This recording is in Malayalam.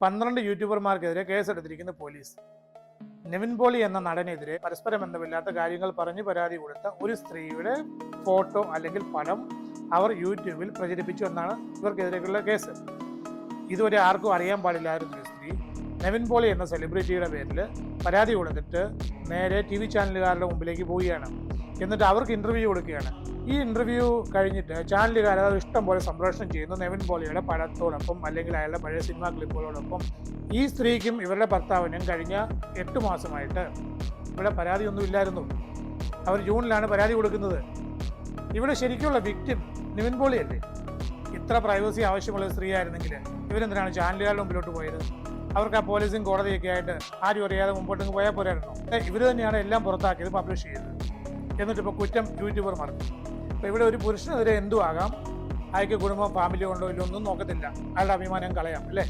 12 യൂട്യൂബർമാർക്കെതിരെ കേസെടുത്തിരിക്കുന്ന പോലീസ്. നിവിൻ പോളി എന്ന നടനെതിരെ പരസ്പര ബന്ധമില്ലാത്ത കാര്യങ്ങൾ പറഞ്ഞ് പരാതി കൊടുത്ത ഒരു സ്ത്രീയുടെ ഫോട്ടോ അല്ലെങ്കിൽ പടം അവർ യൂട്യൂബിൽ പ്രചരിപ്പിച്ചു എന്നാണ് ഇവർക്കെതിരെയുള്ള കേസ്. ഇതുവരെ ആർക്കും അറിയാൻ പാടില്ലായിരുന്ന ഒരു സ്ത്രീ നിവിൻ പോളി എന്ന സെലിബ്രിറ്റിയുടെ പേരിൽ പരാതി കൊടുത്തിട്ട് നേരെ TV ചാനലുകാരുടെ മുമ്പിലേക്ക് പോവുകയാണ്. എന്നിട്ട് അവർക്ക് ഇൻ്റർവ്യൂ കൊടുക്കുകയാണ്. ഈ ഇൻ്റർവ്യൂ കഴിഞ്ഞിട്ട് ചാനലുകാർ അത് ഇഷ്ടം പോലെ സംപ്രേഷണം ചെയ്യുന്നു നിവിൻ പോളിയുടെ പടത്തോടൊപ്പം അല്ലെങ്കിൽ അയാളുടെ പഴയ സിനിമാ ക്ലിപ്പുകളോടൊപ്പം. ഈ സ്ത്രീക്കും ഇവരുടെ ഭർത്താവിനും കഴിഞ്ഞ 8 മാസമായിട്ട് ഇവിടെ പരാതിയൊന്നും ഇല്ലായിരുന്നു. അവർ ജൂണിലാണ് പരാതി കൊടുക്കുന്നത്. ഇവിടെ ശരിക്കുള്ള വിക്ടിം നിവിൻ പോളിയല്ലേ? ഇത്ര പ്രൈവസി ആവശ്യമുള്ള സ്ത്രീ ആയിരുന്നെങ്കിൽ ഇവരെന്തിനാണ് ചാനലുകാരുടെ മുമ്പിലോട്ട് പോയത്? അവർക്ക് ആ പോലീസും കോടതിയൊക്കെ ആയിട്ട് ആരും അറിയാതെ മുമ്പോട്ടേക്ക് പോയാൽ പോരായിരുന്നോ? ഇവർ തന്നെയാണ് എല്ലാം പുറത്താക്കിയത്, പബ്ലിഷ് ചെയ്തത്. എന്നിട്ടിപ്പോൾ കുറ്റം യൂട്യൂബർമാർക്ക്. അപ്പോൾ ഇവിടെ ഒരു പുരുഷനെതിരെ എന്തും ആകാം. അയാൾക്ക് കുടുംബം ഫാമിലി ഉണ്ടോ ഇല്ലോ ഒന്നും നോക്കത്തില്ല. അയാളുടെ അഭിമാനം കളയാം അല്ലേ?